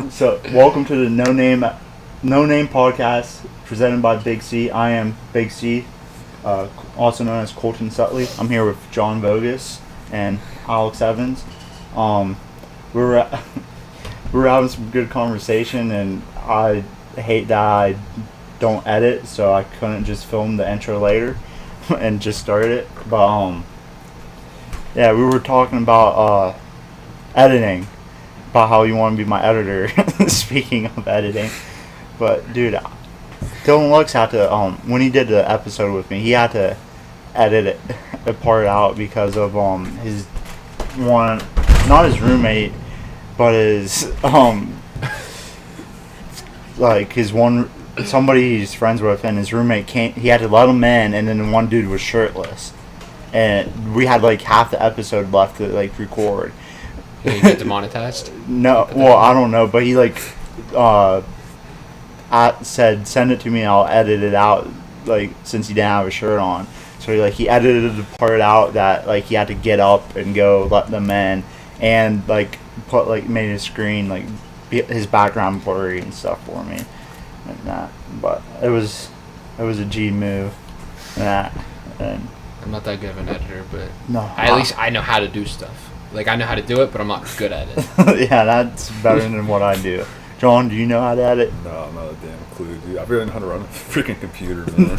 So, welcome to the No Name podcast presented by Big C. I am Big C, also known as Colton Sutley. I'm here with John Vogus and Alex Evans. We're having some good conversation, and I hate that I don't edit, so I couldn't just film the intro later and just start it. But yeah, we were talking about editing. About how you want to be my editor. Speaking of editing, but dude, Dylan Lux had to when he did the episode with me, he had to edit a part out because of his one, not his roommate, but his like his one, somebody he's friends with, and his roommate can't. He had to let him in, and then one dude was shirtless, and we had like half the episode left to like record. Did he get demonetized? No, well, I don't know, but he said send it to me and I'll edit it out, like, since he didn't have a shirt on. So he edited the part out that like he had to get up and go let them in, and made a screen his background blurry and stuff for me and that. But it was a G move. And I'm not that good of an editor, but no, at least I know how to do stuff. Like, I know how to do it, but I'm not good at it. Yeah, that's better than what I do. John, do you know how to edit? No, I'm not a damn clue, dude. I really know how to run a freaking computer, man.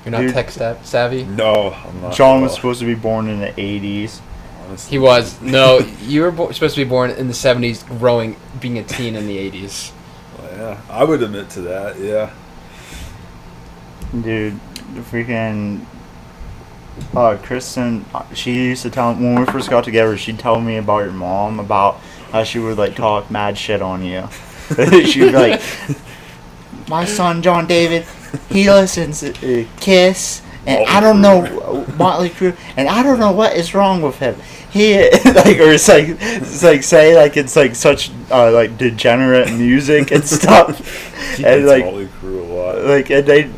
You're not tech savvy? No, I'm not. John was supposed to be born in the 80s. Honestly. He was. No, you were supposed to be born in the 70s, being a teen in the 80s. Well, yeah, I would admit to that, yeah. Dude, the freaking... Kristen, she used to tell, when we first got together, she'd tell me about your mom, about how she would talk mad shit on you. She'd be like, my son John David, he listens to Kiss, and I don't know, Motley Crue, and I don't know what is wrong with him. He or it's such degenerate music and stuff. And Motley Crue a lot. And they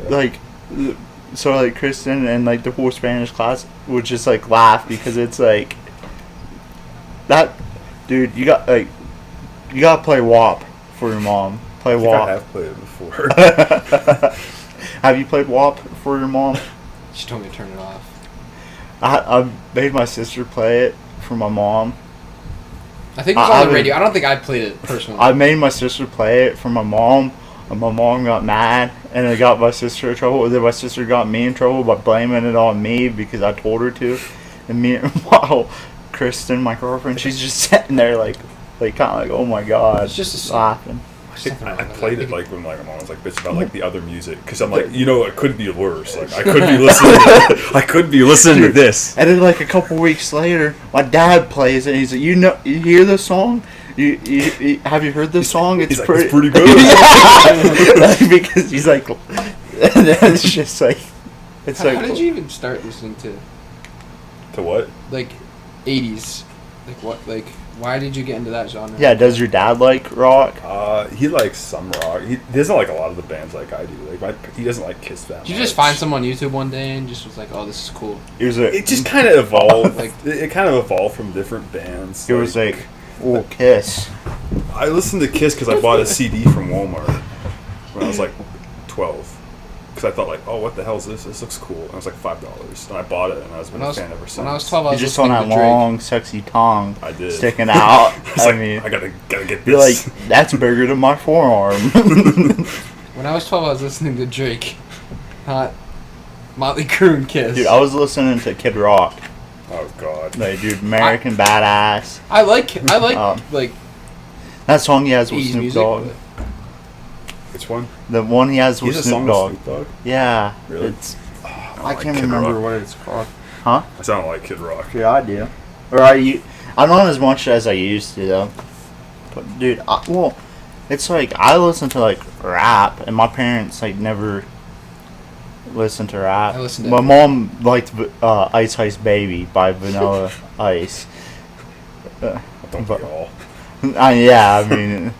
so Kristen and the whole Spanish class would just laugh because it's that dude, you gotta play WAP for your mom. Play WAP. I have played it before. Have you played WAP for your mom? She told me to turn it off. I made my sister play it for my mom. I think it was on the radio. I don't think I played it personally. I made my sister play it for my mom, and my mom got mad, and it got my sister in trouble. And then my sister got me in trouble by blaming it on me because I told her to. And meanwhile, Kristen, my girlfriend, she's just sitting there kind of oh my god, it's just laughing. I played it when my mom was bitch about the other music, because I'm it could be worse. I could be listening. I could be listening to this. And then a couple weeks later, my dad plays it. And he's like, you hear this song? You have you heard this song? It's pretty. It's pretty good. Because he's and then it's just it's How did you even start listening to what? 80s? Why did you get into that genre? Yeah, does your dad like rock? He likes some rock. He doesn't like a lot of the bands like I do. He doesn't like Kiss that much. Did you just find someone on YouTube one day and just was oh, this is cool? It just kind of evolved. It kind of evolved from different bands. It was Kiss. I listened to Kiss because I bought a CD from Walmart when I was 12. Because I thought oh, what the hell is this? This looks cool. And it was $5, and I bought it, and I was a fan ever since. When I was 12, I was just on that long, sexy tongue. I did. Sticking out. I gotta get this. You're that's bigger than my forearm. When I was 12, I was listening to Drake, not Motley Crue and Kiss. Dude, I was listening to Kid Rock. Oh god. Dude, American Badass. I like that song he has with 80s Snoop music, Dogg. Which one? The one he has with He has a Snoop song Dogg. with Snoop Dogg? Yeah. Really? I can't remember what it's called. Huh? I sound like Kid Rock. Yeah, I do. I'm not as much as I used to though. But dude, it's I listen to rap, and my parents never listened to rap. I listened to my mom liked Ice Ice Baby by Vanilla Ice. Don't we all? Yeah, I mean,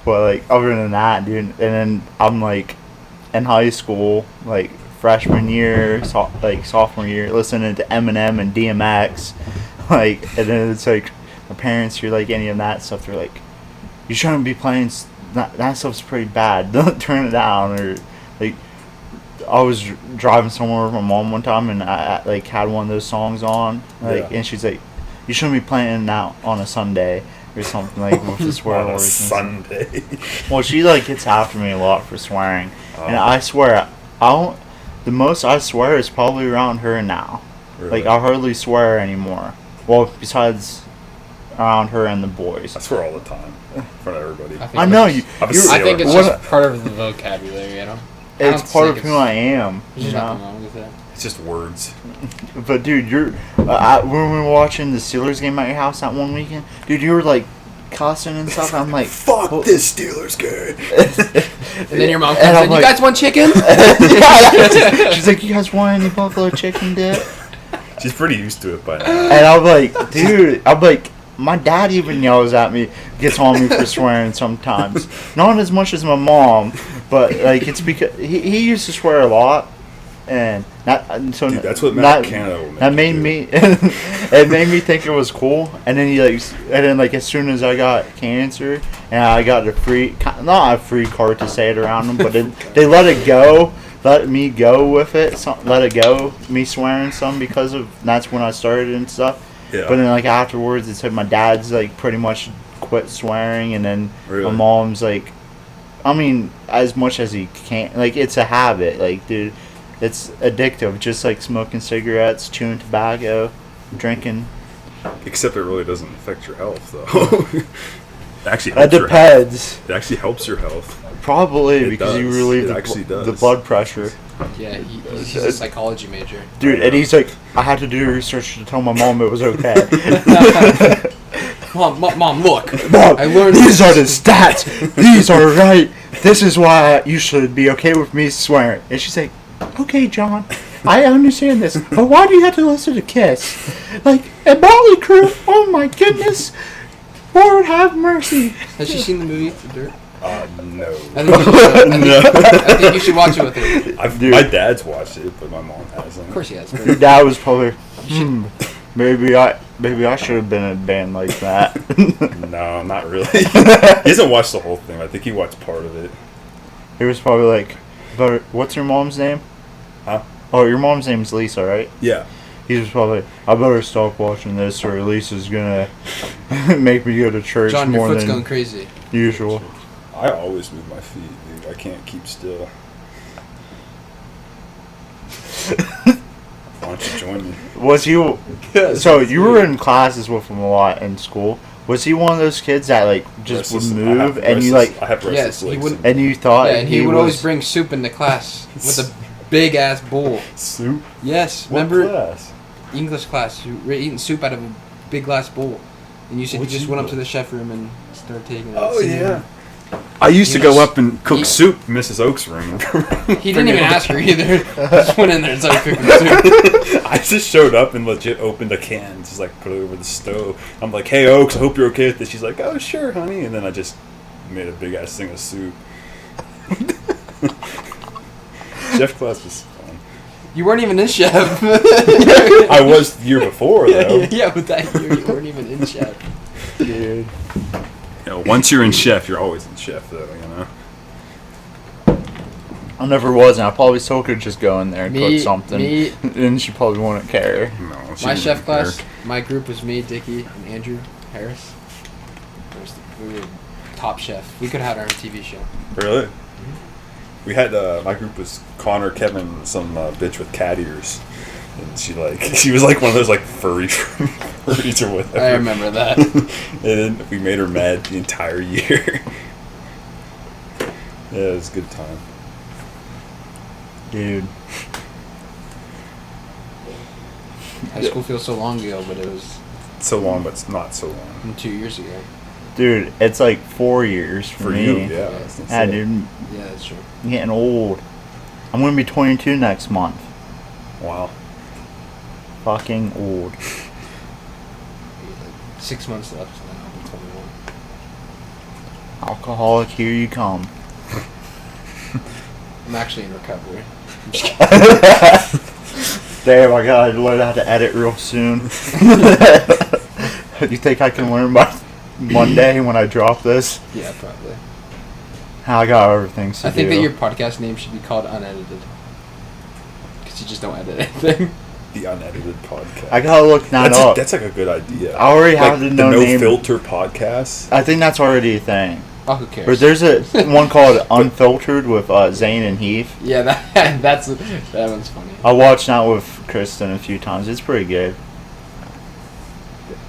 but other than that, dude, and then I'm in high school, freshman year, sophomore year, listening to Eminem and DMX, and then it's my parents hear any of that stuff, they're you shouldn't be playing. That stuff's pretty bad. Don't turn it down. Or like, I was driving somewhere with my mom one time, and I like had one of those songs on, like, and she's like, "You shouldn't be playing that on a Sunday or something like with the swear On a words." Sunday. Well, she like gets after me a lot for swearing, and I swear, I don't. The most I swear is probably around her now. Really? Like, I hardly swear anymore. Well, besides around her and the boys. I swear all the time in front of everybody. I know you. I'm a I think it's sailor. just part of the vocabulary, you know? It's part of who I am. There's You nothing know? wrong with that. It's just words. But dude, you're when we were watching the Steelers game at your house that one weekend, dude, you were like cussing and stuff. I'm like, Fuck this Steelers game. And then your mom And comes I'm in, like- you guys want chicken? She's like, you guys want any buffalo chicken dip? She's pretty used to it by now. And I'm like, dude, my dad even yells at me, gets on me for swearing sometimes. Not as much as my mom, but like it's because he used to swear a lot, and so Dude, that's what Matt Canada will make that you made do. me it made me think it was cool. And then like as soon as I got cancer and I got not a free card to say it around them, but they let me go with it, let it go, me swearing some because of that's when I started and stuff. Yeah. But then like afterwards, it said my dad's like pretty much quit swearing, and then Really? my mom's like, I mean, as much as he can, like it's a habit, like dude, it's addictive, just like smoking cigarettes, chewing tobacco, drinking. Except it really doesn't affect your health, though. It actually That helps your health. depends. It actually helps your health. Probably It because you does. relieve It actually the does. blood pressure. Yeah, he's a psychology major. Dude, and he's like, I had to do research to tell my mom it was okay. Mom, look. Mom, I learned these this. are the stats. These are right. This is why you should be okay with me swearing. And she's like, okay, John, I understand this, but why do you have to listen to Kiss? Like, and Motley Crue, oh my goodness. Lord have mercy. Has she seen the movie The Dirt? No. I think you should, I think you should watch it with her. Dude. My dad's watched it, but my mom hasn't. Of course he has. Your dad was probably, maybe I should have been in a band like that. No, not really. He hasn't watched the whole thing. I think he watched part of it. He was probably like, but what's your mom's name? Huh? Oh, your mom's name's Lisa, right? Yeah. He was probably, I better stop watching this or Lisa's gonna make me go to church John, your more foot's than going crazy. usual. I always move my feet, dude. I can't keep still. Why don't you join me? Was he, so you were in classes with him a lot in school. Was he one of those kids that like just Restless- would I have move and you restless- like, I have restless Yes, he legs. wouldn't- and you thought Yeah, and he would was, always bring soup into class with a big ass bowl. Soup? Yes, What remember class? English class? You were eating soup out of a big glass bowl, and you said What'd you just you went up do? to the chef room and started taking it. Oh, sitting yeah. there. I used to He go was- up and cook he- soup in Mrs. Oak's room. He didn't even ask her either. Just went in there and started cooking soup. I just showed up and legit opened a can, just like put it over the stove. I'm like, "Hey Oaks, I hope you're okay with this." She's like, "Oh sure, honey," and then I just made a big ass thing of soup. Chef class was fun. You weren't even in chef. I was the year before though. Yeah, but that year you weren't even in chef. dude. You know, once you're in chef, you're always in chef though. You know. I never was, and I probably still could just go in there and Me- cook something, me- and she probably wouldn't care. No, she My didn't chef even class, care. my group was me, Dickie, and Andrew Harris. We were top chef. We could have had our own TV show. Really? We had my group was Connor, Kevin, some bitch with cat ears, and she was like one of those like furries or whatever. I remember that. And then we made her mad the entire year. Yeah, it was a good time. Dude, High school feels so long ago, but it was So long, but it's not so long 2 years ago. dude, it's like 4 years for me. you. Yeah, Yeah. that's Yeah, it. dude, Yeah, that's true. I'm getting old. I'm gonna be 22 next month. Wow. Fucking old. 6 months left, and then I'll be 21. Alcoholic, here you come. I'm actually in recovery. Damn, I gotta learn how to edit real soon. You think I can learn by Monday when I drop this. Yeah, probably. I got other things to I think do. that your podcast name should be called Unedited. Because you just don't edit anything. The unedited podcast. I gotta look that up. That's like a good idea. I already like have the no name. filter podcast. I think that's already a thing. Oh, who cares? But there's a one called Unfiltered with Zane and Heath. Yeah, that one's funny. I watched that with Kristen a few times. It's pretty good.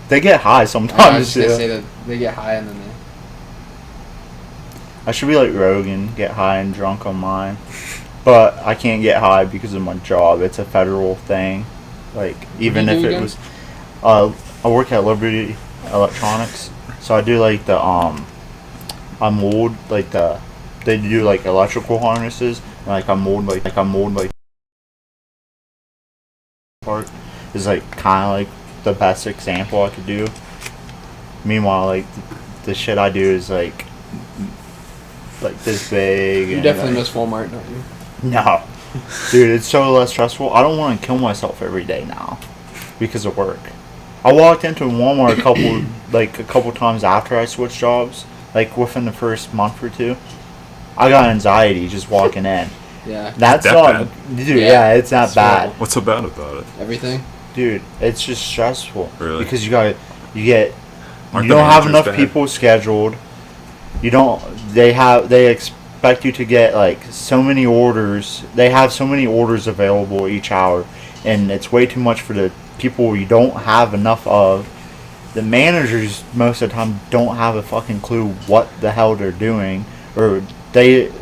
They get high I was sometimes just gonna too. say that they get high and then they... I should be like Rogan, get high and drunk on mine. But I can't get high because of my job. It's a federal thing. Like, even do you if do it again? was... I work at Liberty Electronics. So I do like the, I mold, like they do like electrical harnesses. And like I mold like part is like kind of like the best example I could do. Meanwhile, like the shit I do is like this big. You and, definitely like, miss Walmart, don't you? No, dude, it's so less stressful. I don't want to kill myself every day now because of work. I walked into Walmart a couple times after I switched jobs, like within the first month or two. I got anxiety just walking in. Yeah. That's That not, bad? dude. Yeah, it's that It's bad, horrible. What's so bad about it? Everything? dude. It's just stressful. Really? Because you Aren't don't the have managers enough bad? people scheduled. You don't. They expect you to get like so many orders. They have so many orders available each hour, and it's way too much for the people you don't have enough of. The managers most of the time don't have a fucking clue what the hell they're doing, or they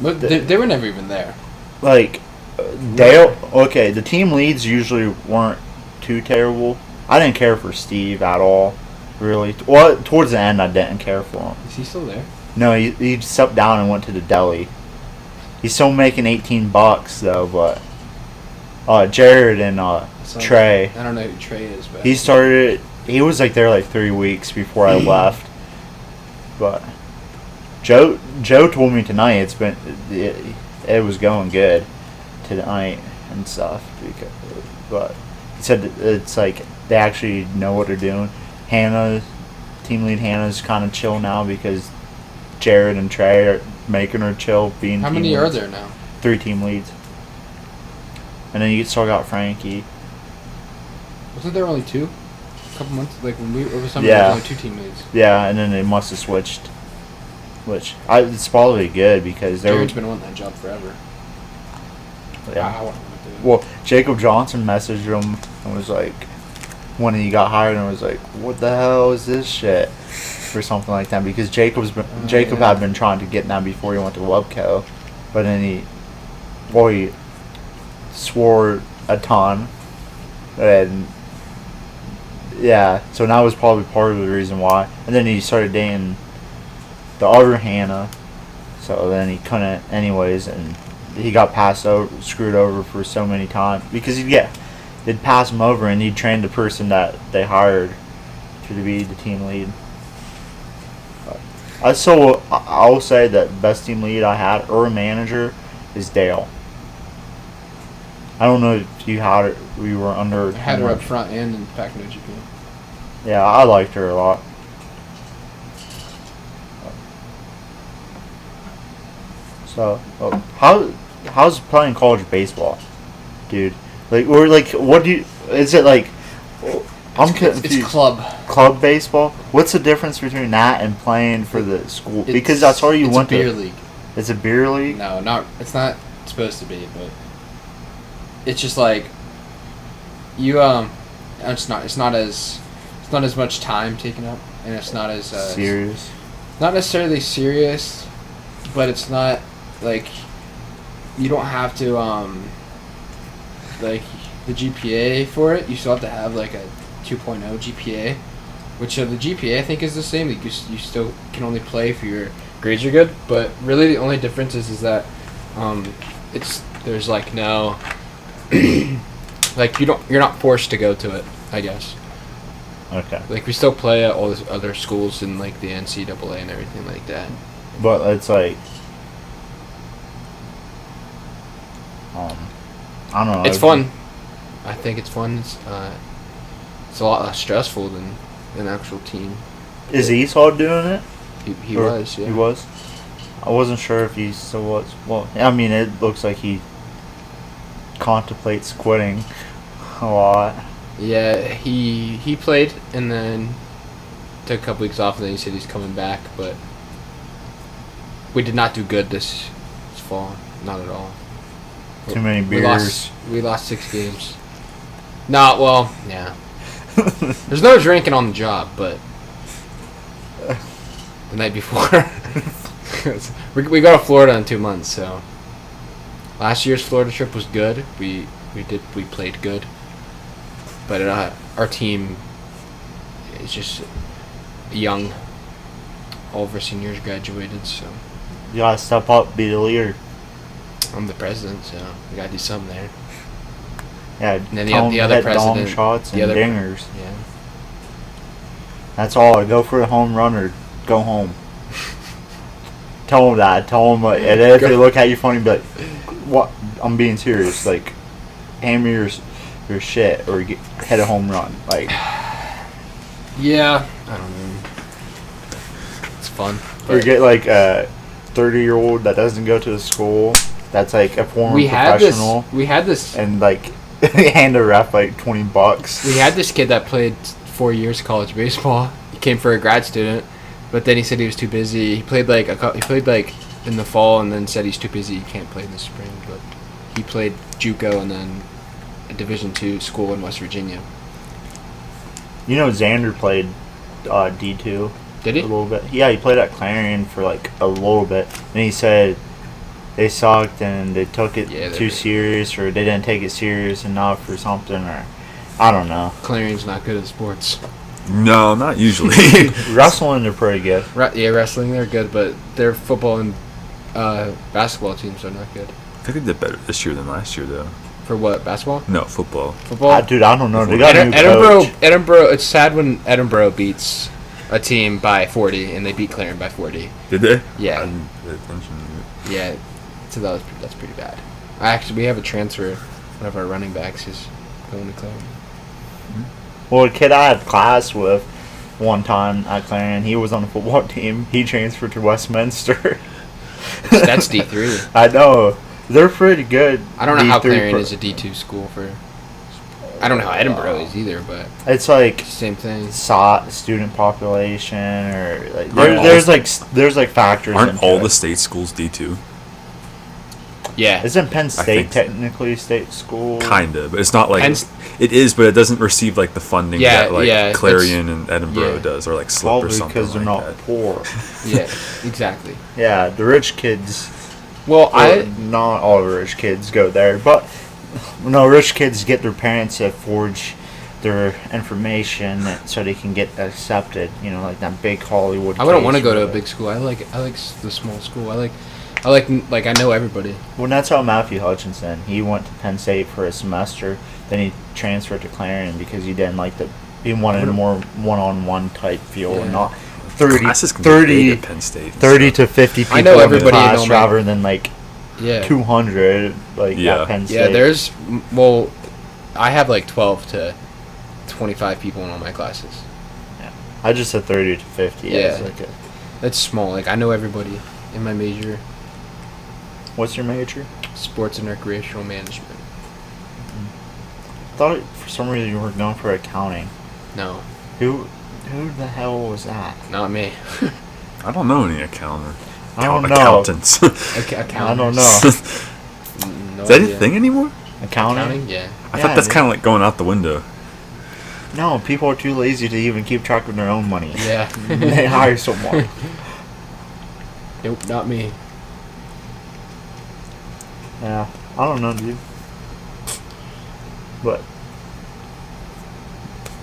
But they were never even there. like the team leads usually weren't too terrible. I didn't care for Steve at all, really. Well, towards the end I didn't care for him. Is he still there? No, he stepped down and went to the deli. He's still making $18 though, but Jared and So, Trey, I don't know who Trey is, but... he was like there like 3 weeks before I left. But Joe told me tonight it was going good tonight and stuff, but he said it's like they actually know what they're doing. Team lead Hannah's kind of chill now because Jared and Trey are making her chill being How team many are leads. there now? 3 team leads. And then you still got Frankie. Wasn't there only 2? A couple months? Like, when we... Over summer, Yeah. there was only 2 team leads. Yeah, and then they must have switched. It's probably good because they were... Jared's been wanting that job forever. Yeah. I wouldn't want to do it. Well, Jacob Johnson messaged him and was like, when he got hired, and was like, "What the hell is this shit?" or something like that. Because Jacob yeah. had been trying to get that before he went to Webco, but then he swore a ton, and yeah, so that was probably part of the reason why. And then he started dating the other Hannah, so then he couldn't anyways, and he got screwed over for so many times because they'd pass him over and he'd train the person that they hired to be the team lead. I'll say that best team lead I had or a manager is Dale. I don't know if you had it. We were under. I had her up front and in Pac-No GP. Yeah, I liked her a lot. So, how's playing college baseball, dude? What do you? Is it like? I'm confused. It's club. Club baseball. What's the difference between that and playing for the school? Because that's all you went to. It's a beer league. It's a beer league. No, it's not supposed to be, but it's just like you it's not as much time taken up, and it's not as Serious. not necessarily serious, but it's not like you don't have to like the GPA for it. You still have to have like a 2.0 GPA, which the GPA I think is the same. Like you still can only play if your grades are good, but really the only difference is that there's like no like you're not forced to go to it, I guess. Okay. Like we still play at all these other schools in like the NCAA and everything like that. But it's like, I don't know. It's fun. I think it's fun. It's a lot less stressful than an actual team. Is Esau doing it? He Or was. Yeah. He was. I wasn't sure if he still was. Well, I mean, it looks like he contemplates quitting a lot. Yeah, he played and then took a couple weeks off, and then he said he's coming back. But we did not do good this fall, not at all. Too many beers. We lost 6 games. Nah, well, yeah. There's no drinking on the job, but the night before, we go to Florida in 2 months. So last year's Florida trip was good. We played good, but our team is just young. All of our seniors graduated, so You gotta step up, be the leader. I'm the president, so we gotta do something there. Yeah, And then tell the him other to hit dong president, shots and dingers. Yeah. That's all. Go for a home run or go home. Tell them that. Tell them, and then if they look at you funny, be like, "What? I'm being serious. Like, hand me your shit or hit a home run." Like, Yeah. I don't know. It's fun. or get like a 30-year-old that doesn't go to the school that's like a former professional. We had this. And like hand a ref like $20. We had this kid that played 4 years college baseball. He came for a grad student, but then he said he was too busy. He played like in the fall, and then said he's too busy. He can't play in the spring. But he played JUCO and then a Division II school in West Virginia. You know, Xander played D2. Did he? A little bit. Yeah, he played at Clarion for like a little bit. And he said they sucked and they took it too serious, or they didn't take it serious enough or something, or I don't know. Clarion's not good at sports. No, not usually. Wrestling, they're pretty good. Yeah, wrestling, they're good, but their football and basketball teams are not good. I think they did better this year than last year, though. For what, basketball? No, football. Football? Dude, I don't know. They got a new coach. Edinburgh, it's sad when Edinburgh beats a team by 40, and they beat Clarion by 40. Did they? Yeah. I didn't pay attention to it. Yeah, so that's pretty bad. We have a transfer. One of our running backs is going to Clarion. Well, a kid I had class with one time at Clarion, he was on the football team. He transferred to Westminster. That's D3. I know. They're pretty good. I don't know how Clarion is a D2 school for. I don't know how Edinburgh is either, but it's like same thing. Student population, or like there's like factors. Aren't all the it. state schools D2? Yeah. Isn't Penn State so. technically a state school? Kinda, but it's not like it is, but it doesn't receive like the funding that like Clarion and Edinburgh does, or like Slip probably or something. Because they're like not that. poor. Yeah, exactly. Yeah, the rich kids. Well, not all the rich kids go there, but no, rich kids get their parents to forge their information so they can get accepted. You know, like that big Hollywood. I wouldn't want to go to a big school. I like the small school. I like I know everybody. Well, that's how Matthew Hutchinson. He went to Penn State for a semester, then he transferred to Clarion because he didn't like he wanted a more one-on-one type feel, and not 30 at Penn State 30 to 50 people I know in everybody the class in rather than like 200 Yeah. at Penn State. Yeah, I have like 12 to 25 people in all my classes. Yeah. I just said 30 to 50. Yeah. That's small. Like, I know everybody in my major. What's your major? Sports and recreational management. I thought for some reason you were going for accounting. No. Who the hell was that? Not me. I don't know any accountants. I don't know. Accountants. Accountants. I don't know. No Is that idea. a thing anymore? Accounting? Yeah. I thought that's kind of like going out the window. No, people are too lazy to even keep track of their own money. Yeah. They hire someone. Nope, not me. Yeah, I don't know, dude. But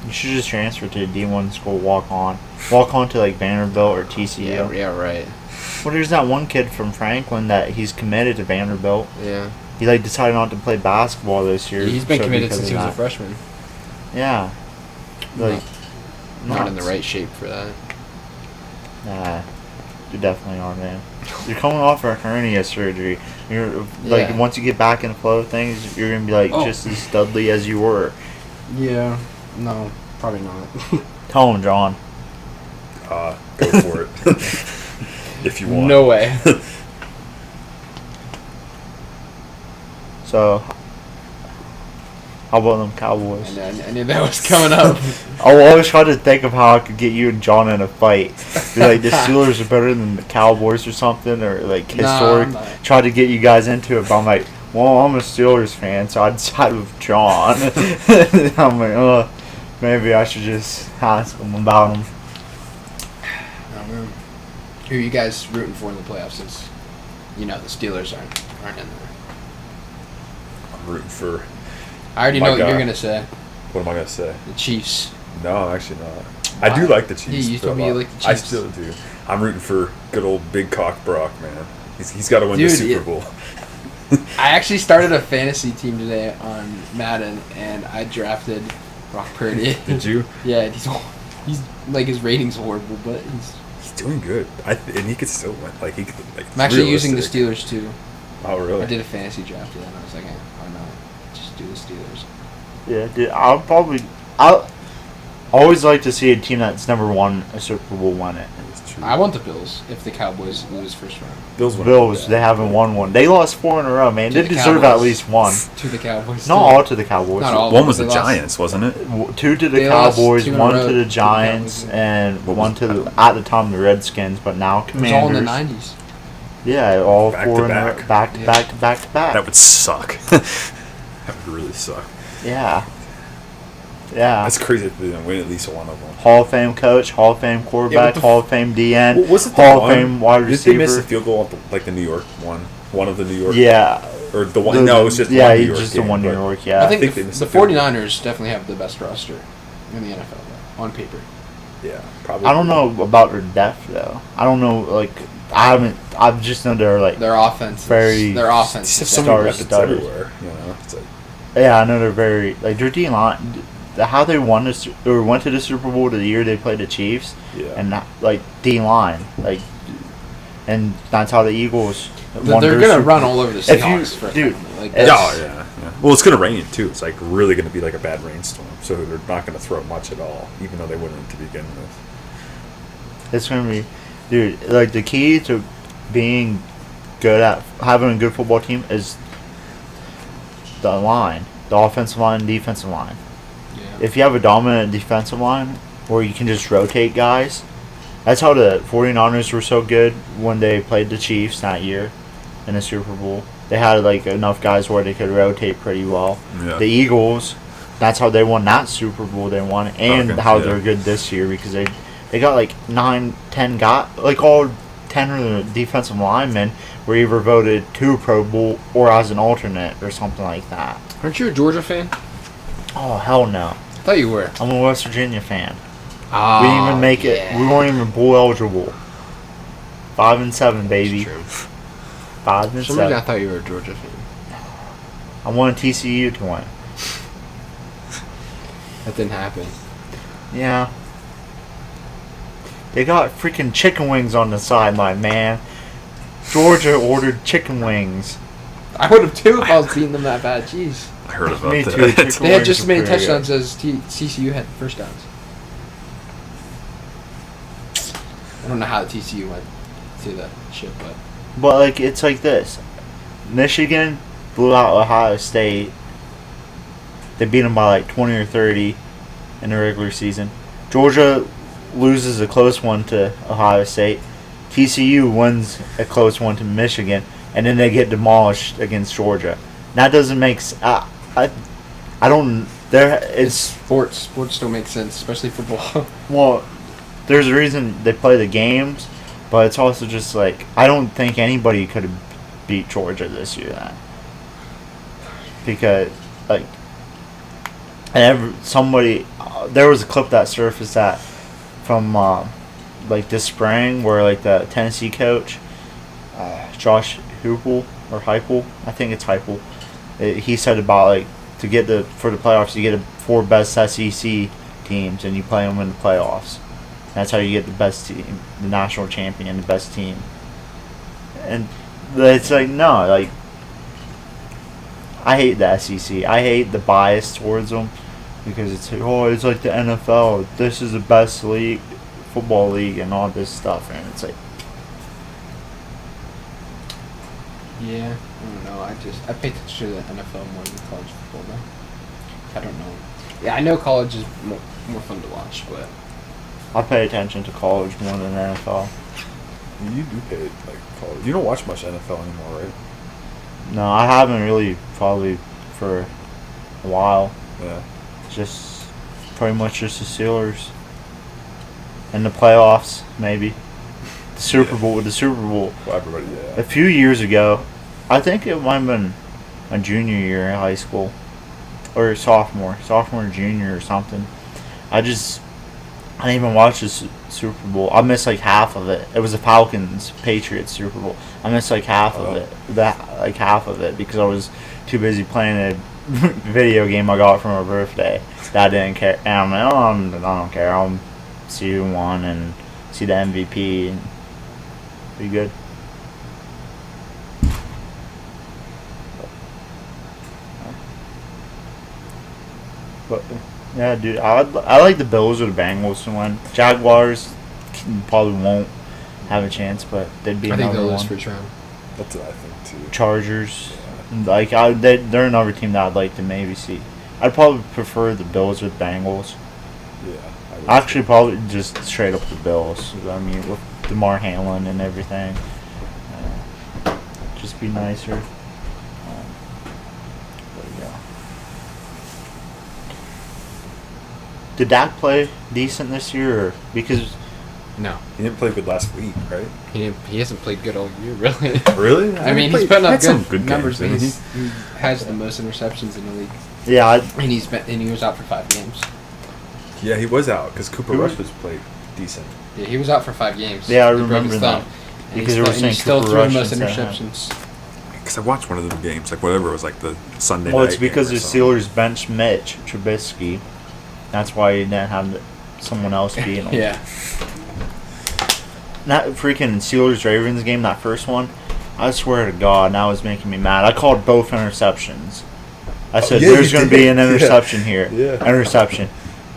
you should just transfer to a D1 school, walk on to like Vanderbilt or TCU. Yeah, right. Well, there's that one kid from Franklin that he's committed to Vanderbilt. Yeah. He like decided not to play basketball this year. He's been committed because since he of was a that. freshman. Yeah. Like, Not in the right shape for that. Nah, you definitely are, man. You're coming off a hernia surgery. You're like, once you get back in the flow of things, you're gonna be like just as studly as you were. Yeah. No, probably not. Tell him, John. haha, go for it. If you want. No way. So, how about them Cowboys? I knew that was coming up. I always try to think of how I could get you and John in a fight. Be like, the Steelers are better than the Cowboys or something, or like historic. I'm not. Try to get you guys into it, but I'm like, well, I'm a Steelers fan, so I'd side with John. I'm like, maybe I should just ask him about him. I don't know. Who are you guys rooting for in the playoffs? Since the Steelers aren't in there. I'm rooting for. I already My know what guy. you're gonna say. What am I gonna say? The Chiefs. No, actually not. I do like the Chiefs. Yeah, you told me you like the Chiefs. I still do. I'm rooting for good old Big Cock Brock, man. He's got to win the Dude, Super Bowl. I actually started a fantasy team today on Madden, and I drafted Brock Purdy. Did you? Yeah, he's like his rating's horrible, but He's doing good. And he could still win. Like he could. Like, I'm actually using the realistic. Steelers too. Oh really? I did a fantasy draft today, and I was like, why not? Just do the Steelers. Yeah, dude, I'll always like to see a team that's never won a Super Bowl win it. It's true. I want the Bills if the Cowboys lose first round. Bills win. Bills, they haven't won one. They lost 4 in a row, man. To They the deserve Cowboys. at least one. To the Cowboys. Not too. all to the Cowboys. Not all. One was They the lost- Giants, wasn't it? 2 to the They lost Cowboys, 2 in a 1 row to to the the Giants, Cowboys. and What one was to it? the at the time the Redskins, but now It was Commanders. all in the 90s. Yeah, all Back 4 to in a row, back. back to Yeah. back to back to back. That would suck. That would really suck. Yeah. Yeah. That's crazy if they didn't win at least one of them. Hall of Fame coach, Hall of Fame quarterback, the Hall of Fame DN, What was it? The Hall of one? Fame wide Did they miss the receiver. field goal on like the New York one? One of the New York. Yeah. Or the one? No, it was just yeah, one New York just game, the one New but- York. Yeah. I think think the, they missed the the field goal. 49ers definitely have the best roster in the NFL, though, on paper. Yeah, probably. I don't know about their depth though. I don't know. Like I just know they're like. Their offense. Very- Their offense. It's just is so Star many weapons studded. everywhere. You know, it's like Yeah, I know they're very like their D line. How they won this or went to the Super Bowl the year they played the Chiefs, yeah. and like D line, like, and that's how the Eagles. won They're their gonna Super- run all over the If you- Seahawks for a dude, second. Like, it's- that's- Oh yeah. Well, it's gonna rain too. It's like really gonna be like a bad rainstorm. So they're not gonna throw much at all, even though they wouldn't to begin with. It's gonna be, dude. Like the key to being good at having a good football team is the line, the offensive line, defensive line. Yeah. If you have a dominant defensive line where you can just rotate guys, that's how the 49ers were so good when they played the Chiefs that year in the Super Bowl. They had like enough guys where they could rotate pretty well. Yeah. The Eagles, that's how they won that Super Bowl they won, and Okay, how yeah. they're good this year because they got like 9, 10 guys, like all 10 of the defensive linemen were either voted to Pro Bowl or as an alternate or something like that. Aren't you a Georgia fan? Oh hell no! I thought you were. I'm a West Virginia fan. Oh, We didn't even make it. We weren't even bowl eligible. 5-7, baby. 5 For and some reason, I 7. thought you were a Georgia fan. I wanted TCU to win. That didn't happen. Yeah. They got freaking chicken wings on the sideline, man. Georgia ordered chicken wings. I would have too if I was beating them that bad. Jeez. I heard about Me that. too. Chicken They had wings just were made pretty touchdowns as TCU had first downs. I don't know how the TCU went to the ship, but But like it's like this. Michigan blew out Ohio State. They beat them by like 20 or 30 in the regular season. Georgia loses a close one to Ohio State. TCU wins a close one to Michigan, and then they get demolished against Georgia. That doesn't make I don't. There it's it's sports. Sports don't make sense, especially football. well. There's a reason they play the games, but it's also just like I don't think anybody could have beat Georgia this year. Then because like somebody there was a clip that surfaced that from like this spring where like the Tennessee coach Josh Heupel or Heupel, I think it's Heupel. He said about like to get for the playoffs you get the 4 best SEC teams and you play them in the playoffs. That's how you get the best team, the national champion, the best team. And it's like no, like I hate the SEC. I hate the bias towards them because it's like the NFL. This is the best league football league and all this stuff, and it's like, Yeah, I don't know. I pay attention to the NFL more than college football though. I don't know. Yeah, I know college is more fun to watch, but I pay attention to college more than NFL. You do pay like college. You don't watch much NFL anymore, right? No, I haven't really, probably for a while. Yeah. Just pretty much just the Steelers and the playoffs, maybe. The Super Bowl. Well, everybody, A yeah. few years ago, I think it might have been my junior year in high school, or sophomore, or junior or something. I didn't even watch the Super Bowl. I missed like half of it. It was the Falcons Patriots Super Bowl. I missed like half of it. Half of it because I was too busy playing a video game I got for my birthday that I didn't care. And I'm like, I don't care. I'll see who won and see the MVP and be good. But yeah, dude, I like the Bills or the Bengals to win. Jaguars probably won't have a chance, but they'd be I think another they'll lose one. first round. That's what I think too. Chargers, like they're another team that I'd like to maybe see. I'd probably prefer the Bills with Bengals. Yeah. I would Actually, probably just straight up the Bills. I mean, with DeMar Hamlin and everything, just be nicer. But yeah. Did Dak play decent this year? Or, because No, He didn't play good last week, right? he hasn't played good all year, really. Really? I mean, he's putting up had some good numbers, but games, he has the most interceptions in the league, yeah, and he was out for 5 games. Yeah, he was out because Cooper Who- Rush was played decent. Yeah, he was out for 5 games. Yeah, I He broke remember his that. thumb. Because they were And he saying still Cooper threw the Rush most instead of interceptions. Because I watched one of them games, like whatever it was, like the Sunday well, night. it's because game the or something. Steelers benched Mitch Trubisky. That's why he didn't have someone else beating him. Yeah. That freaking Steelers Ravens game, that first one, I swear to God, that was making me mad. I called both interceptions. I said, yeah, there's you going to did. be an interception Yeah. here. Yeah. Interception.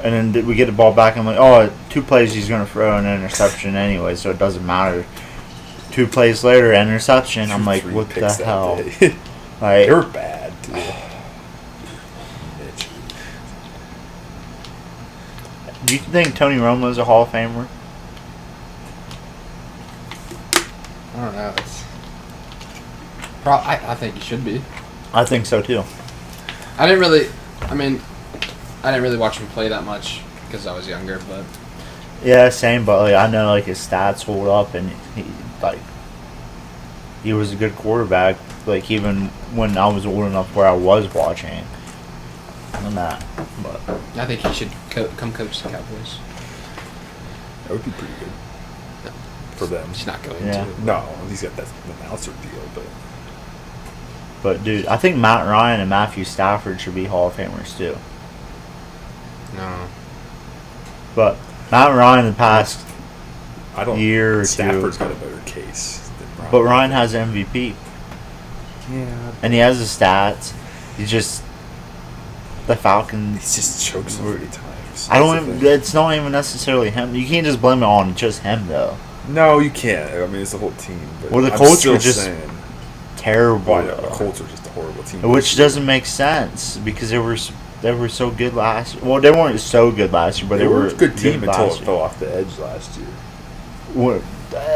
And then we get the ball back, and I'm like, oh, 2 plays he's going to throw an interception anyway, so it doesn't matter. 2 plays later, interception. I'm like, 3 what the picks that hell? day. Like, They were bad, too. Mitch. do you think Tony Romo's a Hall of Famer? I don't know. I think he should be. I think so, too. I didn't really watch him play that much because I was younger, but Yeah, same, but like, I know like his stats hold up, and he was a good quarterback. Like even when I was old enough where I was watching and that, but I think he should come coach the Cowboys. That would be pretty good for them. He's not going Yeah. to. No, he's got that announcer deal, but dude, I think Matt Ryan and Matthew Stafford should be Hall of Famers too. No. But Matt Ryan the past I don't. year or Stafford's two, got a better case than Ryan. but Ryan has MVP Yeah, and he has the stats. He's just the Falcons. he just chokes so many times. I don't That's the even. thing. It's not even necessarily him. You can't just blame it on just him though. No, you can't. I mean, it's the whole team. But Well, the I'm Colts still were just saying, Terrible. well, yeah, the Colts are just a horrible team. Which doesn't make sense because they were so good last year. Well, they weren't so good last year, but They were a good team until last it year. fell off the edge last year.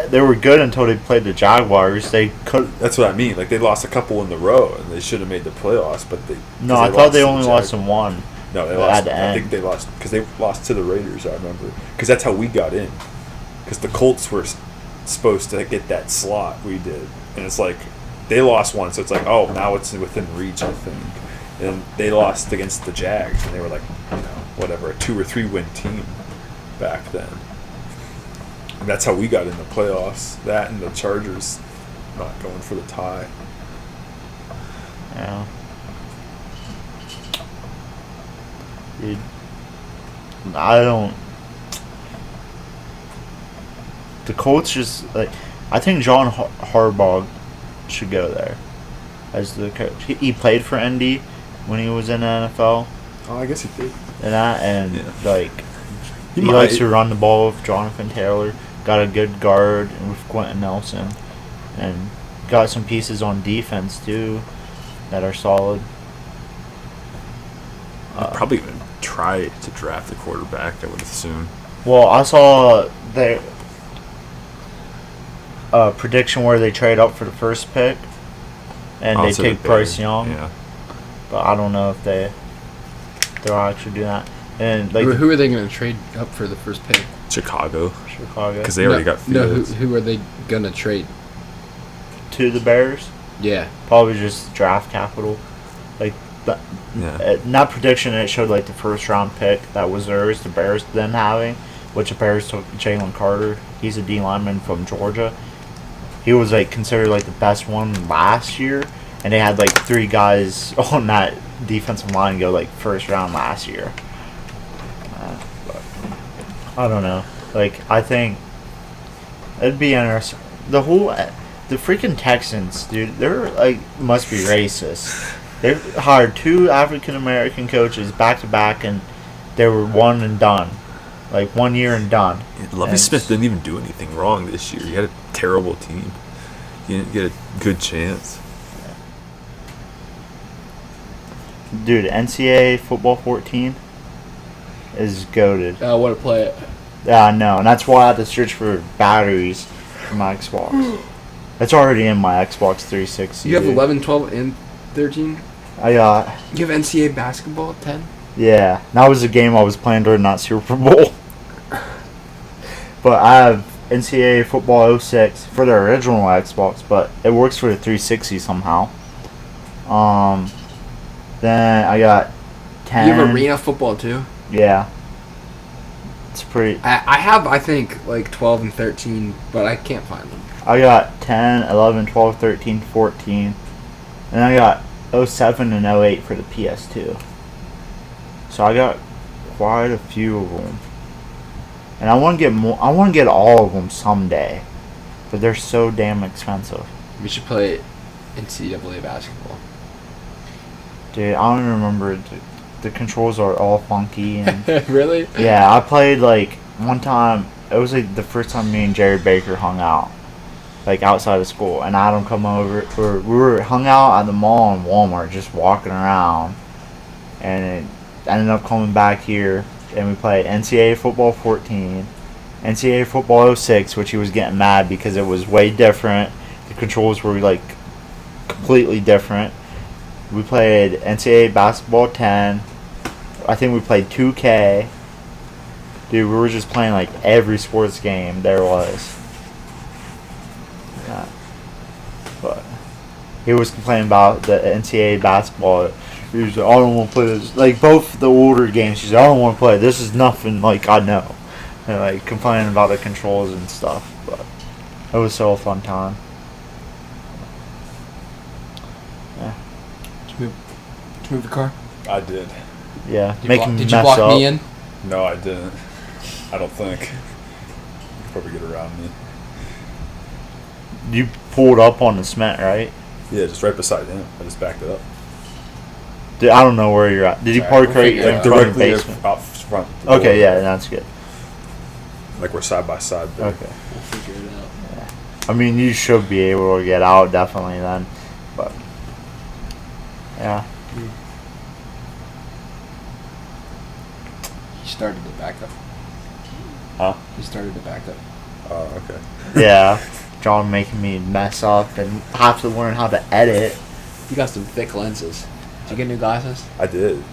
They were good until they played the Jaguars. They could. That's what I mean. Like they lost a couple in the row, and they should have made the playoffs. But they No, 'cause I thought they to the only lost in one. No, they at lost. the I end. think they lost because they lost to the Raiders. I remember because that's how we got in. Because the Colts were supposed to get that slot, we did, and it's like they lost one, so it's like, oh, now it's within reach, I think. And they lost against the Jags, and they were like, whatever, a 2 or 3 win team back then. And that's how we got in the playoffs. That and the Chargers not going for the tie. Yeah. Dude, I don't. The Colts just like. I think John Harbaugh should go there as the coach. He played for ND when he was in the NFL Oh, I guess he did. and that, and Yeah. like He likes to run the ball with Jonathan Taylor. Got a good guard with Quentin Nelson. And got some pieces on defense, too, that are solid. Probably even try to draft a quarterback, I would assume. Well, I saw the prediction where they trade up for the first pick, and they take Bryce Young. Yeah. But I don't know if they'll actually do that. And like, who are they going to trade up for the first pick? Chicago. Chicago. Because they already got Fields. No, who are they going to trade? To the Bears? Yeah. Probably just draft capital. Like, in that prediction, it showed like the first round pick that was theirs, the Bears then having, which the Bears took Jalen Carter. He's a D lineman from Georgia. He was like considered like the best one last year, and they had like 3 guys on that defensive line go like first round last year. But I don't know. Like, I think it'd be interesting. The freaking Texans, dude, they're like must be racist. They hired 2 African American coaches back to back, and they were one and done, like 1 year and done. Lovie Smith didn't even do anything wrong this year. He had a terrible team. He didn't get a good chance. Dude, NCAA football 14 is goated. I want to play it. Yeah, I know, and that's why I had to search for batteries for my Xbox. It's already in my Xbox 360. You have dude. 11, 12, and 13? I got. You have NCAA basketball at 10? Yeah, that was a game I was playing during that Super Bowl. But I have NCAA football 06 for the original Xbox, but it works for the 360 somehow. Then I got 10. You have arena football too? Yeah. It's pretty. I have, I think, like 12 and 13, but I can't find them. I got 10, 11, 12, 13, 14. And I got 07 and 08 for the PS2. So I got quite a few of them. And I want to get more. I want to get all of them someday. But they're so damn expensive. We should play NCAA basketball. Dude, I don't even remember. The controls are all funky. And Really? yeah, I played like one time. It was like the first time me and Jerry Baker hung out, like outside of school, and I had him come over. We were hung out at the mall in Walmart, just walking around, and it ended up coming back here, and we played NCAA football 14, NCAA football 06, which he was getting mad because it was way different. The controls were like completely different. We played NCAA basketball 10. I think we played 2K. Dude, we were just playing like every sports game there was. Yeah. But he was complaining about the NCAA basketball. He was like, I don't want to play this. Like both the older games, he's like, I don't want to play. This is nothing like I know. And like complaining about the controls and stuff. But it was so a fun time. Yeah. Did you move the car? I did. Yeah. Did you block up. me in? No, I didn't. I don't think. You could probably get around me. You pulled up on the cement, right? Yeah, just right beside him. I just backed it up. Dude, I don't know where you're at. Did you park right in front of the Directly basement? out front. the Okay, door. yeah, that's good. Like we're side by side. There. Okay. We'll figure it out. I mean, you should be able to get out definitely then, but yeah. He started the backup. Huh? He started the backup. Oh, okay. Yeah, John making me mess up and have to learn how to edit. You got some thick lenses. Did you get new glasses? I did.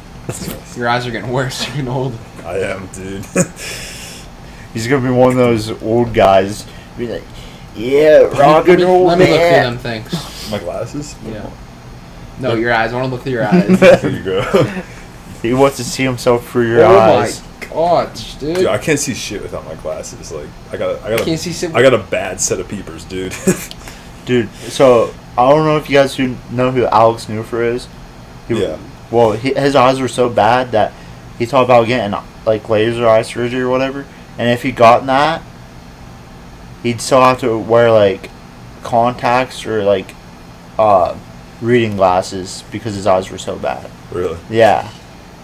Your eyes are getting worse. You're getting old. I am, dude. He's gonna be one of those old guys. Be like, yeah, rock and roll, Let me look through man. them things. My glasses? Yeah. No, your eyes. I want to look through your eyes. There you go. He wants to see himself through your Oh eyes. my god, dude. Dude, I can't see shit without my glasses. Like, I Can't see shit- got a bad set of peepers, dude. Dude, so I don't know if you guys know who Alex Newfer is. Yeah. Well, his eyes were so bad that he talked about getting like laser eye surgery or whatever. And if he got that, he'd still have to wear like contacts or like reading glasses because his eyes were so bad. Really? Yeah.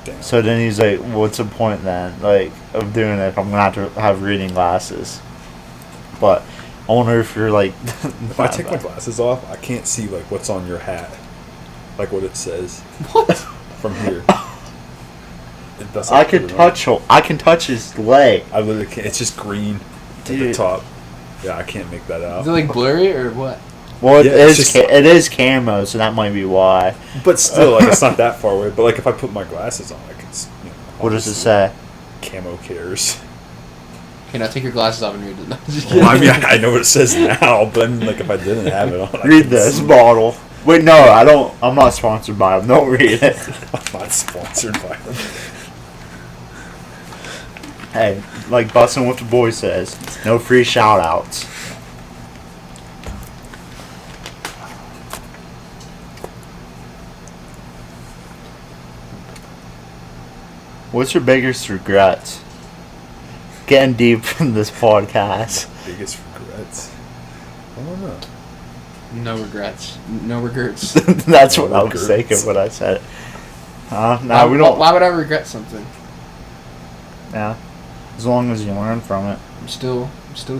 Damn. So then he's like, what's the point then, like, of doing it if I'm going to have to have reading glasses? But I wonder if you're like... If I take my glasses off, I can't see, like, what's on your hat. Like, what it says. What? From here. It doesn't I can touch his leg. I literally can't. It's just green at the Dude. top. Yeah, I can't make that out. Is it like blurry or what? Well, Yeah, it it's is just- it is camo, so that might be why. But still, like, it's not that far away. But, like, if I put my glasses on, I can see, What does it say? Camo cares. Okay, now take your glasses off and read it. No, just Well, I mean, kidding. I know what it says now, but I mean, like, if I didn't have it on, I Read couldn't this see. bottle. Wait, no, I don't. I'm not sponsored by them. Don't read it. I'm not sponsored by them. Hey, like Bustin' What the Boy says, no free shout outs. What's your biggest regrets? Getting deep in this podcast. Biggest regrets? I don't know. No regrets. No regrets. That's No what I was regrets. thinking when I said it. Nah, why, we don't. Why would I regret something? Yeah, as long as you learn from it. I'm still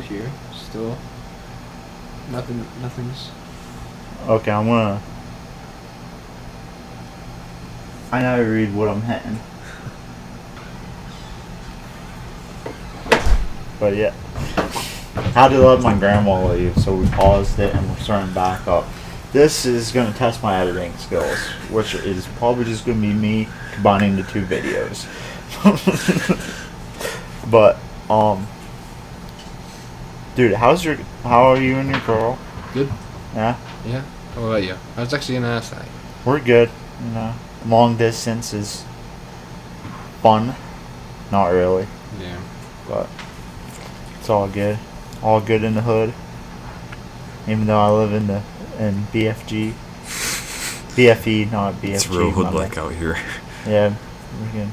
here. Still. Nothing's. Okay, I'm gonna. I gotta read what I'm hitting. But yeah. How to let my grandma leave, so we paused it and we're starting back up. This is gonna test my editing skills, which is probably just gonna be me combining the two videos. But, dude, how are you and your girl? Good. Yeah? Yeah. How about you? I was actually gonna ask that. We're good. You know, long distance is fun. Not really, Yeah. but it's all good. All good in the hood. Even though I live in BFG. BFE, not BFG. It's real my hood-like bad. out here. Yeah. We can,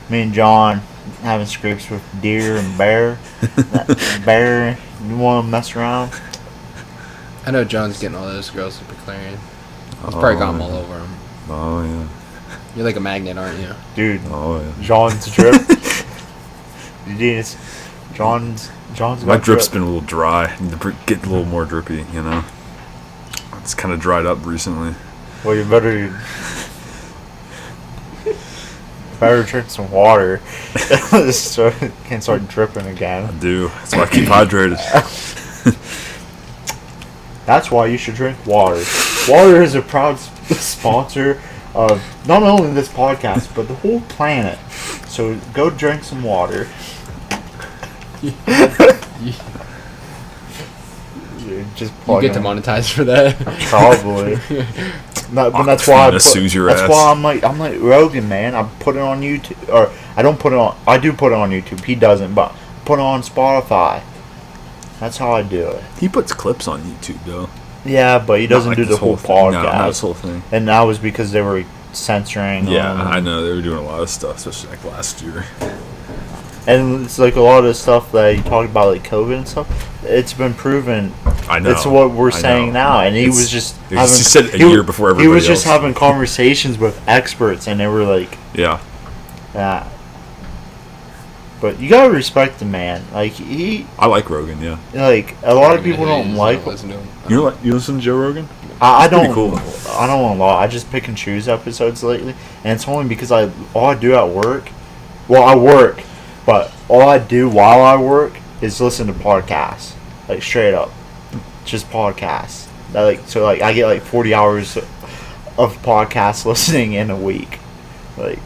me and John having scrapes with deer and bear. That bear, you want to mess around? I know John's getting all those girls to McLaren. He's probably got them all over him. Oh, yeah. You're like a magnet, aren't you? Dude, Oh, yeah. John's drip. John's got My drip's drip. been a little dry. Need to get a little more drippy, you know? It's kind of dried up recently. Well, you better drink some water so it can start dripping I again. do. That's why I keep hydrated. That's why you should drink water. Water is a proud sponsor of not only this podcast but the whole planet. So go drink some water. You just You plug get in. demonetized for that. Probably. No, but that's I'm why gonna sue your that's ass. why I'm like Rogan, man. I put it on YouTube, or I don't put it on. I do put it on YouTube. He doesn't, but put it on Spotify. That's how I do it. He puts clips on YouTube, though. Yeah, but he doesn't Not like do the this whole thing. No, podcast. not this whole thing. And that was because they were censoring. Yeah, I know. They were doing a lot of stuff, especially like last year. And it's like a lot of the stuff that you talked about, like COVID and stuff. It's been proven. I know. It's what we're I saying know. now, and he It's- was just he having. said a he- year before He everybody was just else. having conversations with experts, and they were like, Yeah. "Yeah." But you gotta respect the man. Like he, I like Rogan, yeah. like a lot of people don't like. Listen to him. You listen to Joe Rogan? I pretty don't. cool. I don't want a lot. I just pick and choose episodes lately, and it's only because all I do at work. Well, I work, but all I do while I work is listen to podcasts, like straight up, just podcasts. I get like 40 hours of podcast listening in a week. Like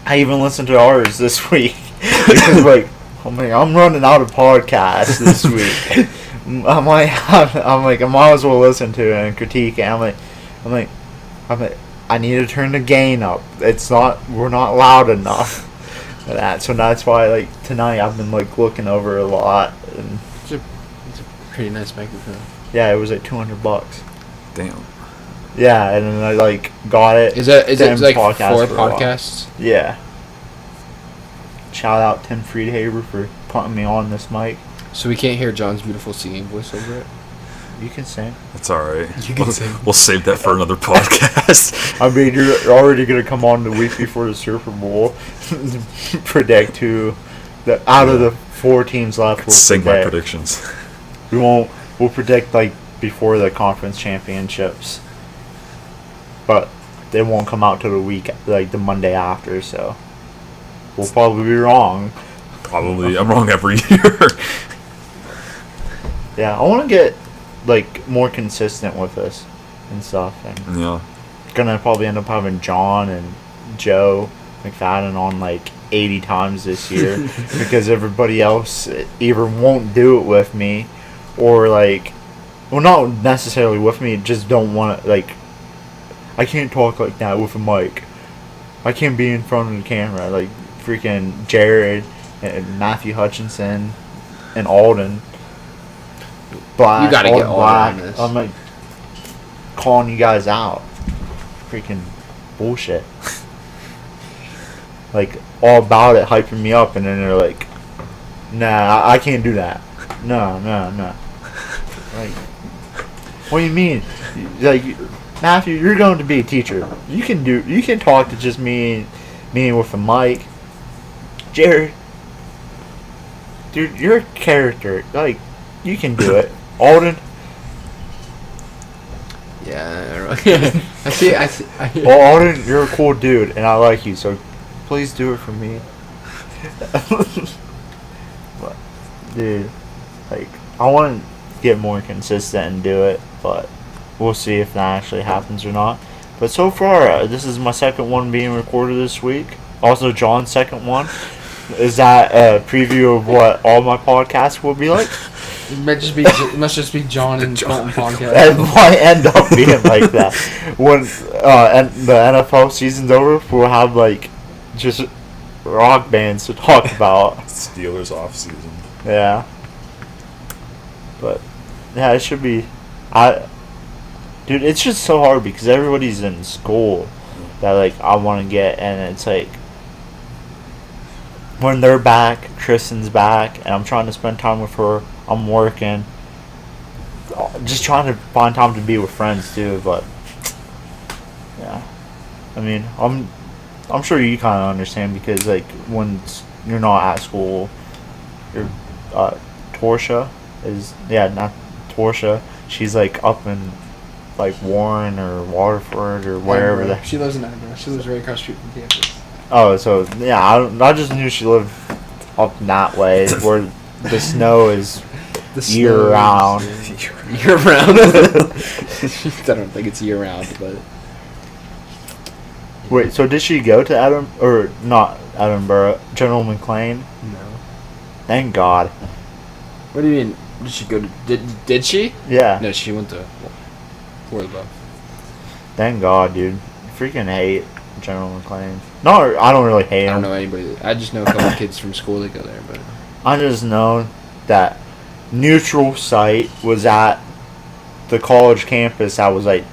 I even listened to ours this week because I'm running out of podcasts this week. I might as well listen to it and critique it. I'm like, I need to turn the gain up. We're not loud enough for that. So that's why, like, tonight I've been, like, looking over a lot. And It's a pretty nice microphone. yeah, it was like $200. Damn. Yeah, and then I, like, got it. Is it Tim like podcast four for a while. podcasts? Yeah. Shout out Tim Friedhaber for putting me on this mic. So we can't hear John's beautiful singing voice over it? You can sing. It's all right. You can sing. We'll save that for another podcast. I mean, you're already gonna come on the week before the Super Bowl, predict who, out of the 4 teams left. We'll Sing my predict. predictions. We won't. We'll predict like before the conference championships, but they won't come out till the week, like the Monday after. So we'll probably be wrong. Probably. I'm wrong every year. Yeah, I want to get like more consistent with this and stuff, and Yeah. gonna probably end up having John and Joe McFadden on like 80 times this year because everybody else either won't do it with me or like, well, not necessarily with me, just don't want to, like, I can't talk like that with a mic. I can't be in front of the camera. Like freaking Jared and Matthew Hutchinson and Alden. Black, You gotta get Alden Black. on this. I'm like calling you guys out. Freaking bullshit. Like all about it, hyping me up, and then they're like, "Nah, I can't do that. No. Like, what do you mean? Like, Matthew, you're going to be a teacher. You can talk to just me with a mic. Jared, dude, you're a character. Like, you can do it. Alden, Yeah, I see. well, Alden, you're a cool dude, and I like you, so please do it for me." But, dude, like, I want to get more consistent and do it, but we'll see if that actually happens or not. But so far, this is my second one being recorded this week. Also, John's second one. Is that a preview of what all my podcasts will be like? It must just be John and Colton podcast. It might end up being like that. When and the NFL season's over, we'll have like just rock bands to talk about. Steelers off season. Yeah. But yeah, it should be. Dude, it's just so hard because everybody's in school that like I want to get, and it's like when they're back, Tristan's back, and I'm trying to spend time with her. I'm working, just trying to find time to be with friends too. But yeah, I mean, I'm sure you kind of understand because like when you're not at school, you're Torsha is not Torsha. She's like up in like Warren or Waterford or wherever. Edinburgh. She lives in Edinburgh. She lives right across the street from campus. Oh, so yeah, I just knew she lived up that way where the snow is year round. Year round. I don't think it's year round, but Wait, so did she go to Edinburgh, General McLean? no. Thank God. What do you mean? Did she go to? Did she? Yeah. No, she went to Worldbuff. Thank God, dude. Freaking hate General McLean. No, I don't really hate I him. don't know anybody. I just know a couple kids from school that go there, but I just know that neutral site was at the college campus. I was like,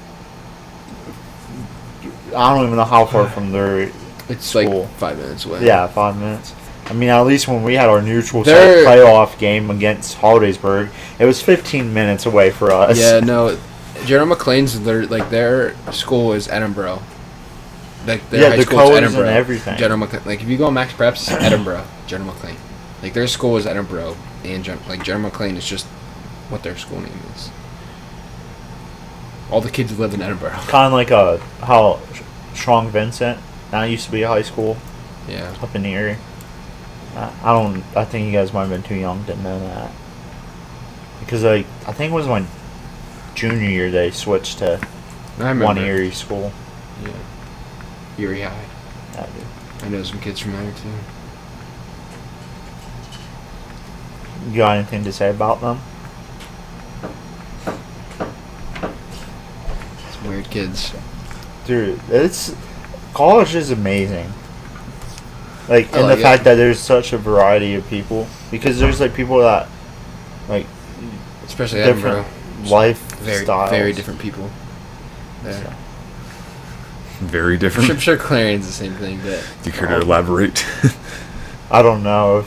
I don't even know how far from their it's school. like 5 minutes away. Yeah, 5 minutes. I mean, at least when we had our neutral site They're- playoff game against Hollidaysburg, it was 15 minutes away for us. Yeah, no. General McLean's their school is Edinburgh. Like their Yeah, high the school is codes and Edinburgh. everything. General McLean. Like if you go Max Preps, it's Edinburgh. General McLean. Like their school is Edinburgh, and General McLean is just what their school name is. All the kids live in Edinburgh. Kind of like how Strong Vincent, that used to be a high school Yeah. up in Erie. I think you guys might have been too young to know that. Because I think it was my junior year they switched to I remember. one Erie school. Yeah. Erie High. Yeah, dude. I know some kids from there too. You got anything to say about them? Some weird kids. Dude, college is amazing. Like, I and like the it. fact that there's such a variety of people. Because there's, like, people that, like, Especially different Edinburgh. life styles. Very different people. There. So, Very I'm different. sure Clarion's the same thing, but Do you care to elaborate? I don't know if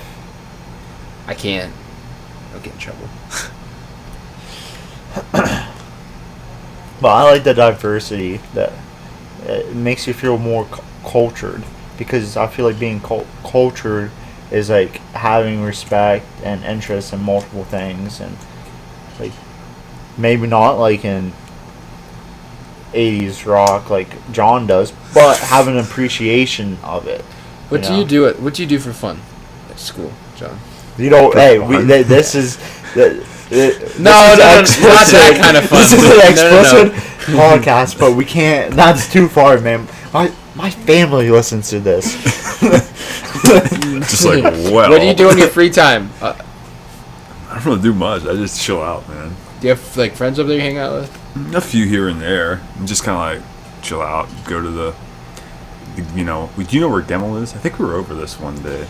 I can't. I'll get in trouble. But I like the diversity that it makes you feel more cultured, because I feel like being cultured is like having respect and interest in multiple things, and like maybe not like in 80s rock like John does, but have an appreciation of it. What do you do? What do you do for fun at school, John? You know, hey, this is. No, not that kind of fun. This is an explicit podcast, but we can't. That's too far, man. My family listens to this. Just like, well. What do you do in your free time? I don't really do much. I just chill out, man. Do you have like friends over there you hang out with? A few here and there. And just kind of like chill out, go to the you know where Gemmel is? I think we were over this one day.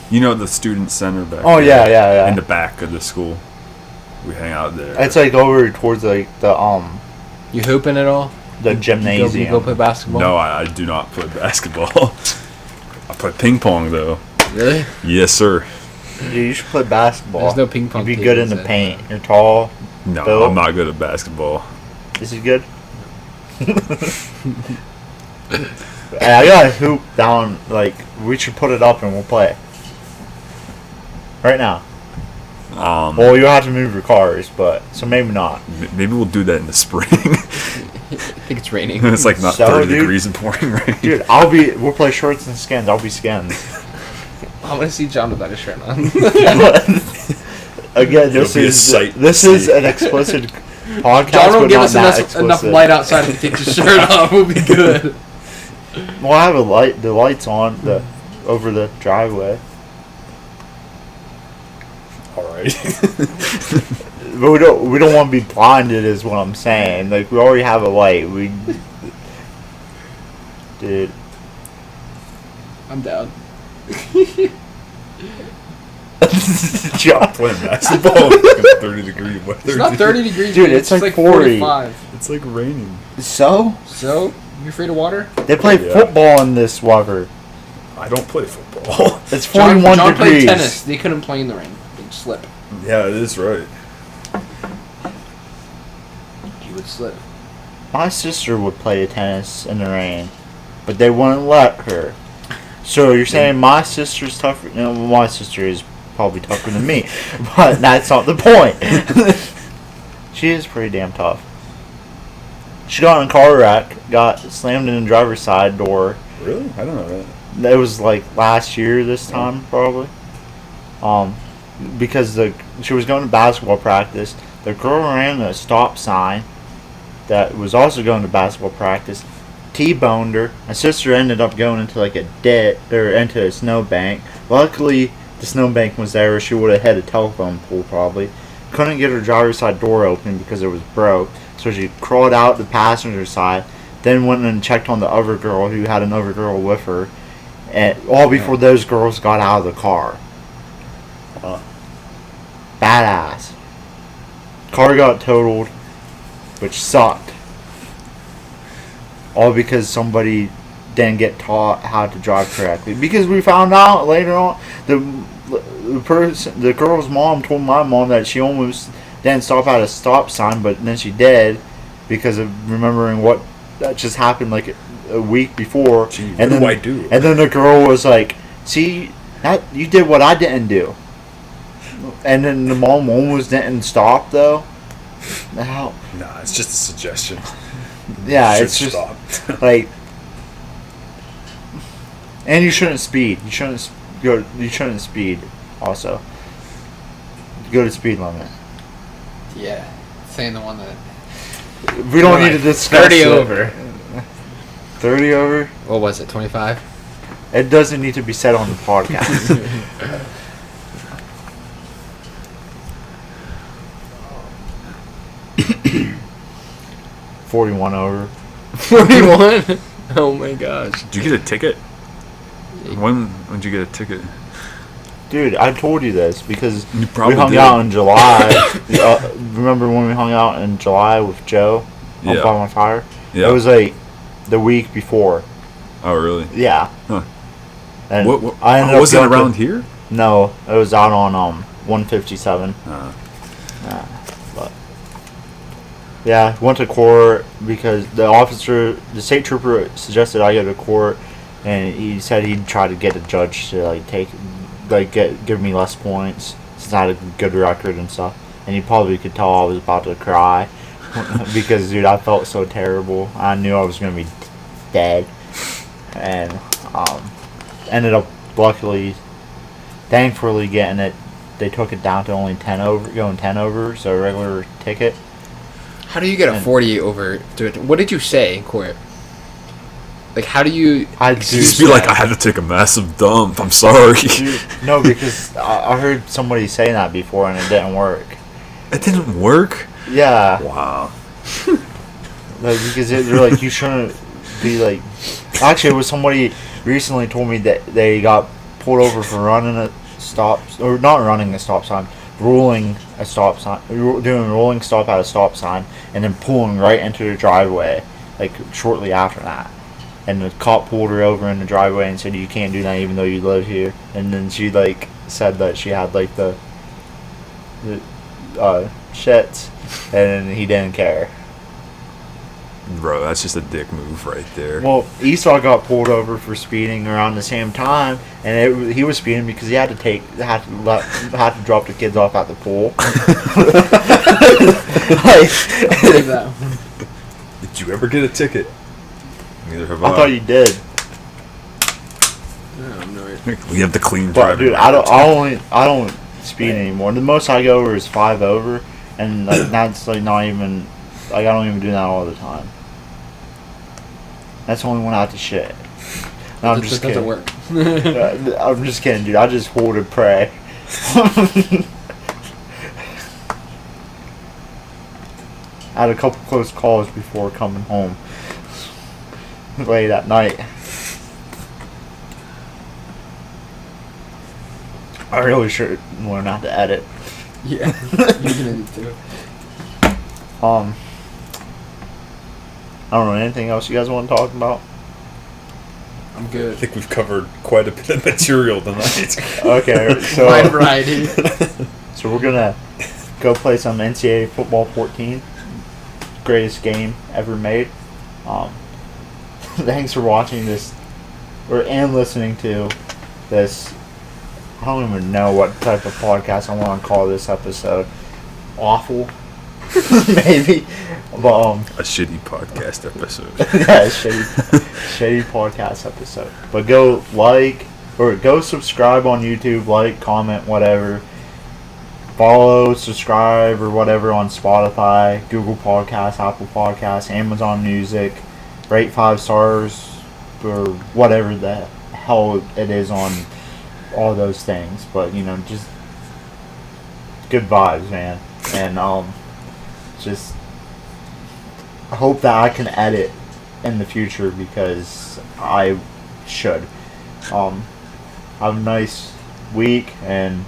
You know the student center back Oh, there, yeah. in the back of the school. We hang out there. It's like over towards like the You hooping at all? the gymnasium. You go play basketball? No, I do not play basketball. I play ping pong though. Really? Yes, sir. Dude, you should play basketball. There's no ping pong. You'd be good in the paint. You're tall. No, Bill? I'm not good at basketball. This is good. Hey, I got a hoop down. Like, we should put it up and we'll play right now. Well, you'll have to move your cars, but so maybe not. Maybe we'll do that in the spring. I think it's raining. It's like not So, 30 dude- degrees and pouring rain. Dude, we'll play shorts and skins. I'll be skins. I want to see John without his shirt on. Again, It'll be a sight to this is see. an explicit podcast. John will but give not us that enough explicit. light outside to take his shirt off. We'll be good. Well, I have a light. The light's on over the driveway. All right. But we don't want to be blinded, is what I'm saying. Like, we already have a light. Dude. I'm down. John. Playing basketball in 30 degree weather. It's not 30 degrees. Dude, it's like 40. 45. It's like raining. So? So, you afraid of water? They play Yeah. football in this weather. I don't play football. It's 41 John degrees. played tennis. They couldn't play in the rain. They'd slip. Yeah, it is right. You would slip. My sister would play tennis in the rain, but they wouldn't let her. So you're saying my sister's tougher? No, my sister is probably tougher than me, but that's not the point. She is pretty damn tough. She got in a car wreck, got slammed in the driver's side door. Really? I don't know that. It was like last year this time, probably. Because she was going to basketball practice. The girl ran a stop sign that was also going to basketball practice. T-boned her. My sister ended up going into like a into a snowbank. Luckily, the snowbank was there, or she would have hit a telephone pole probably. Couldn't get her driver's side door open because it was broke. So she crawled out the passenger side, then went and checked on the other girl who had another girl with her, and all before those girls got out of the car. Badass. Car got totaled, which sucked. All because somebody didn't get taught how to drive correctly. Because we found out later on, the girl's mom told my mom that she almost didn't stop at a stop sign, but then she did because of remembering what that just happened like a week before. Gee, and what then do I do? And then the girl was like, "See, that you did what I didn't do." And then the mom almost didn't stop though. How? Nah, it's just a suggestion. Yeah, You it's should just stop. like, and you shouldn't speed. You shouldn't go. You shouldn't speed. Also, go to speed limit. Yeah. Saying the one that... We don't need to discuss 30 it. over. 30 over. What was it, 25? It doesn't need to be said on the podcast. 41 over. 41? Oh my gosh. Did you get a ticket? When did you get a ticket? Dude, I told you this because You we probably hung did. out in July. Remember when we hung out in July with Joe on Yeah. By My Fire? Yeah. It was like the week before. Oh, really? Yeah. Huh. And What I ended up was it going to- around here? No, it was out on 157. Uh, But Yeah, went to court because the state trooper suggested I go to court, and he said he'd try to get a judge to give me less points since I had a good record and stuff. And you probably could tell I was about to cry because, dude, I felt so terrible. I knew I was gonna be dead, and ended up thankfully getting it. They took it down to only 10 over, going 10 over, so a regular ticket. How do you get a 48 over to it? What did you say in court? Like, how do you... Just be like, I had to take a massive dump. I'm sorry. Dude, no, because I heard somebody say that before and it didn't work. It didn't work? Yeah. Wow. Because they're like, you shouldn't be like... Actually, it was somebody recently told me that they got pulled over for running a stop... Or not running a stop sign. Rolling a stop sign, doing a rolling stop at a stop sign, and then pulling right into the driveway, like shortly after that. And the cop pulled her over in the driveway and said, "You can't do that, even though you live here." And then she said that she had the shits, and he didn't care. Bro, that's just a dick move right there. Well, Esau got pulled over for speeding around the same time, and he was speeding because he had to drop the kids off at the pool. Did you ever get a ticket? Neither have I thought you did. We have the clean But driving. dude, I don't speed anymore. The most I go over is 5 over, and that's not even I don't even do that all the time. That's only when I have to shit. No, I'm just kidding. Doesn't work. I'm just kidding, dude. I just hold and pray. I had a couple close calls before coming home late at night. I really should learn how to edit. Yeah, you're gonna need to. I don't know, anything else you guys want to talk about? I'm I good. think we've covered quite a bit of material tonight. Okay, so Wide variety. So we're gonna go play some NCAA football 14. Greatest game ever made. Thanks for watching this, and listening to this. I don't even know what type of podcast I want to call this episode. Awful, maybe, but A shitty podcast episode. yeah, shitty podcast episode. But go go subscribe on YouTube, comment, whatever. Follow, subscribe, or whatever on Spotify, Google Podcasts, Apple Podcasts, Amazon Music. Rate 5 stars or whatever the hell it is on all those things. But just good vibes, man. And just I hope that I can edit in the future because I should. Have a nice week and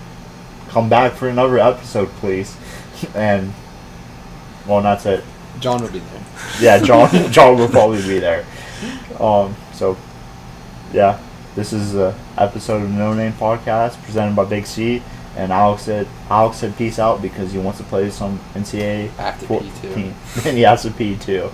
come back for another episode, please. And that's it. John will be there. Yeah, John will probably be there. So yeah, this is an episode of No Name Podcast presented by Big C. And Alex said peace out because he wants to play some NCAA I have to pee too. And he has to pee too.